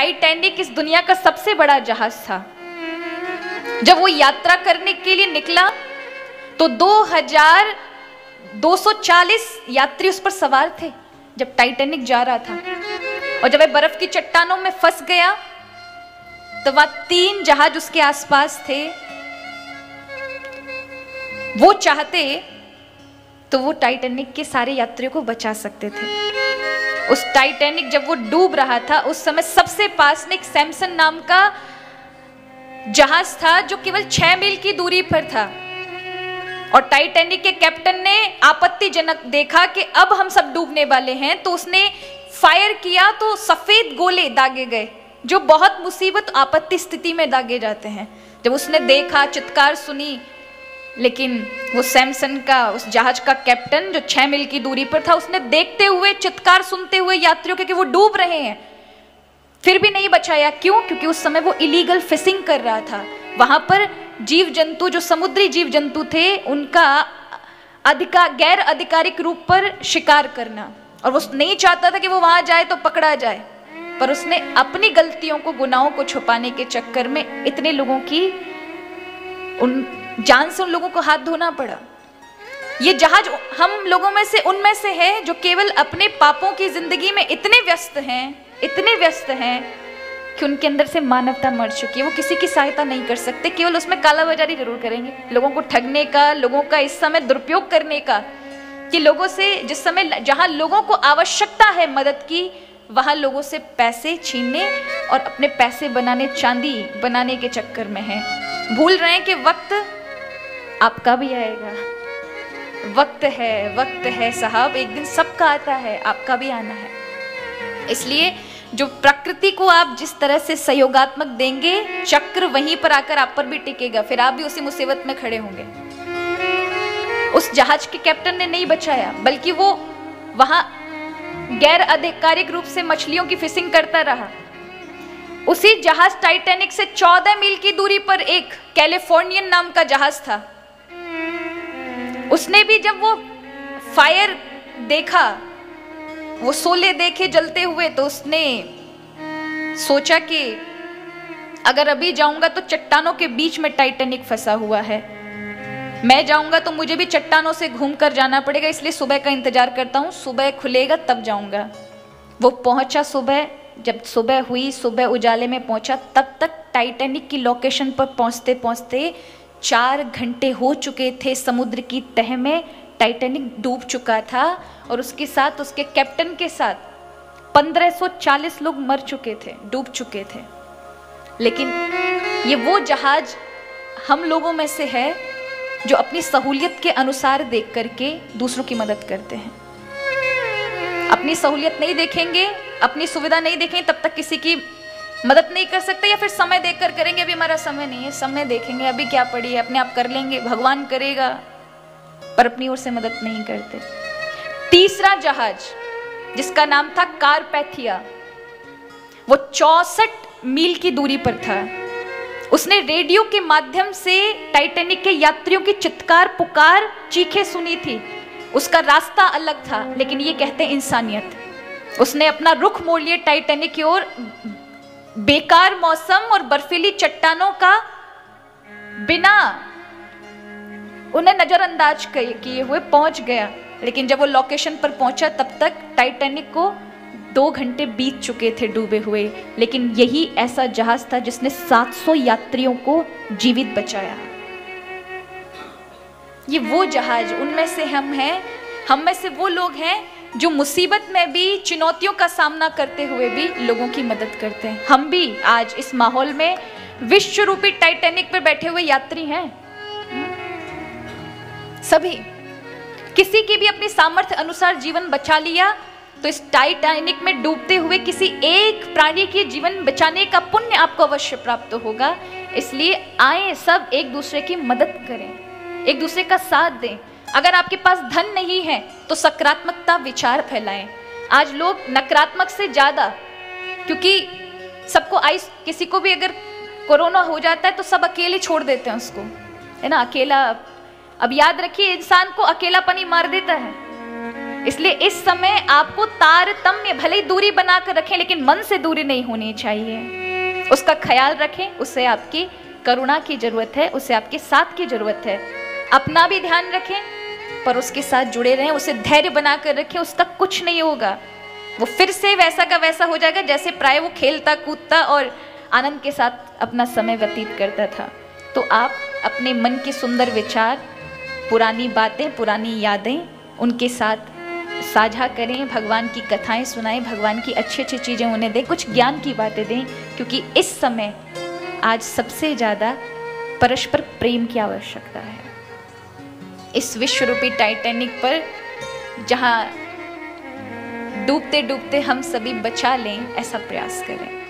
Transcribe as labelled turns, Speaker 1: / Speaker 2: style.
Speaker 1: Titanic इस दुनिया का सबसे बड़ा जहाज था। जब वो यात्रा करने के लिए निकला तो 2240 यात्री उस पर सवार थे जब टाइटैनिक जा रहा था। और जब वह बर्फ की चट्टानों में फंस गया तो वहां 3 जहाज उसके आसपास थे। वो चाहते तो वो टाइटैनिक के सारे यात्रियों को बचा सकते थे। उस टाइटैनिक जब वो डूब रहा था उस समय सबसे पास में एक सैमसन नाम का जहाज था जो केवल 6 मील की दूरी पर था। और टाइटैनिक के कैप्टन ने आपत्तिजनक देखा कि अब हम सब डूबने वाले हैं, तो उसने फायर किया तो सफेद गोले दागे गए जो बहुत मुसीबत आपत्ति स्थिति में दागे जाते हैं। जब उसने देखा, चित्कार सुनी, लेकिन वो सैमसन का उस जहाज का कैप्टन जो 6 मील की दूरी पर था, उसने देखते हुए, चित्कार सुनते हुए यात्रियों के कि वो डूब रहे हैं, फिर भी नहीं बचाया। क्यों? क्योंकि उस समय वो इलीगल फिशिंग कर रहा था। वहां पर जीव जंतु, जो समुद्री जीव जंतु थे, उनका गैर आधिकारिक रूप पर शिकार करना, और वो नहीं चाहता था कि वो वहां जाए तो पकड़ा जाए। पर उसने अपनी गलतियों को, गुनाहों को छुपाने के चक्कर में इतने लोगों की जान से उन लोगों को हाथ धोना पड़ा। ये जहाज हम लोगों में से, उनमें से है जो केवल अपने पापों की जिंदगी में इतने व्यस्त हैं कि उनके अंदर से मानवता मर चुकी है। वो किसी की सहायता नहीं कर सकते, केवल उसमें कालाबाजारी जरूर करेंगे, लोगों को ठगने का, लोगों का इस समय दुरुपयोग करने का, कि लोगों से जिस समय जहां लोगों को आवश्यकता है मदद की, वहां लोगों से पैसे छीनने और अपने पैसे बनाने, चांदी बनाने के चक्कर में है। भूल रहे हैं कि वक्त आपका भी आएगा। वक्त है साहब, एक दिन सबका आता है, आपका भी आना है। इसलिए जो प्रकृति को आप जिस तरह से सहयोगात्मक देंगे, चक्र वहीं पर आकर आप पर भी टिकेगा, फिर आप भी उसी मुसीबत में खड़े होंगे। उस जहाज के कैप्टन ने नहीं बचाया, बल्कि वो वहां गैर आधिकारिक रूप से मछलियों की फिशिंग करता रहा। उसी जहाज टाइटैनिक से 14 मील की दूरी पर एक कैलिफोर्नियन नाम का जहाज था। उसने भी जब वो फायर देखा, वो शोले देखे जलते हुए, तो उसने सोचा कि अगर अभी जाऊंगा तो चट्टानों के बीच में टाइटैनिक फंसा हुआ है, मैं जाऊंगा तो मुझे भी चट्टानों से घूमकर जाना पड़ेगा, इसलिए सुबह का इंतजार करता हूं, सुबह खुलेगा तब जाऊंगा। वो पहुंचा सुबह, जब सुबह हुई, सुबह उजाले में पहुंचा, तब तक टाइटैनिक की लोकेशन पर पहुंचते पहुंचते 4 घंटे हो चुके थे। समुद्र की तह में टाइटैनिक डूब चुका था और उसके साथ, उसके कैप्टन के साथ 1540 लोग मर चुके थे, डूब चुके थे। लेकिन ये वो जहाज हम लोगों में से है जो अपनी सहूलियत के अनुसार देख करके दूसरों की मदद करते हैं। अपनी सहूलियत नहीं देखेंगे, अपनी सुविधा नहीं देखेंगे, तब तक किसी की मदद नहीं कर सकते, या फिर समय देखकर करेंगे, अभी हमारा समय नहीं है, समय देखेंगे, अभी क्या पड़ी है, अपने आप कर लेंगे, भगवान करेगा, पर अपनी ओर से मदद नहीं करते। तीसरा जहाज जिसका नाम था कारपैथिया, वो 64 मील की दूरी पर था। उसने रेडियो के माध्यम से टाइटैनिक के यात्रियों की चित्कार, पुकार, चीखें सुनी थी। उसका रास्ता अलग था, लेकिन ये कहते हैं इंसानियत। उसने अपना रुख मोड़ लिया टाइटैनिक की ओर। बेकार मौसम और बर्फीली चट्टानों का बिना उन्हें नजरअंदाज किए हुए पहुंच गया। लेकिन जब वो लोकेशन पर पहुंचा तब तक टाइटैनिक को 2 घंटे बीत चुके थे डूबे हुए। लेकिन यही ऐसा जहाज था जिसने 700 यात्रियों को जीवित बचाया। ये वो जहाज, उनमें से हम हैं, हम में से वो लोग हैं जो मुसीबत में भी, चुनौतियों का सामना करते हुए भी लोगों की मदद करते हैं। हम भी आज इस माहौल में विश्व रूपी टाइटैनिक पर बैठे हुए यात्री हैं। सभी, किसी की भी अपनी सामर्थ्य अनुसार जीवन बचा लिया तो इस टाइटैनिक में डूबते हुए किसी एक प्राणी के जीवन बचाने का पुण्य आपको अवश्य प्राप्त होगा। इसलिए आए सब एक दूसरे की मदद करें, एक दूसरे का साथ दें। अगर आपके पास धन नहीं है तो सकारात्मकता विचार फैलाएं। आज लोग नकारात्मक से ज्यादा, क्योंकि सबको किसी को भी अगर कोरोना हो जाता है तो सब अकेले छोड़ देते हैं उसको, है ना, अकेला। अब याद रखिए, इंसान को अकेलापन ही मार देता है। इसलिए इस समय आपको तारतम्य, भले ही दूरी बनाकर रखें लेकिन मन से दूरी नहीं होनी चाहिए। उसका ख्याल रखें, उससे आपकी करुणा की जरूरत है, उससे आपके साथ की जरूरत है। अपना भी ध्यान रखें पर उसके साथ जुड़े रहें, उसे धैर्य बनाकर रखें। उसका कुछ नहीं होगा, वो फिर से वैसा का वैसा हो जाएगा जैसे प्राय वो खेलता कूदता और आनंद के साथ अपना समय व्यतीत करता था। तो आप अपने मन के सुंदर विचार, पुरानी बातें, पुरानी यादें उनके साथ साझा करें, भगवान की कथाएं सुनाएं, भगवान की अच्छी अच्छी चीज़ें उन्हें दें, कुछ ज्ञान की बातें दें, क्योंकि इस समय आज सबसे ज़्यादा परस्पर प्रेम की आवश्यकता है। इस विश्व रूपी टाइटैनिक पर जहाँ डूबते डूबते हम सभी बचा लें, ऐसा प्रयास करें।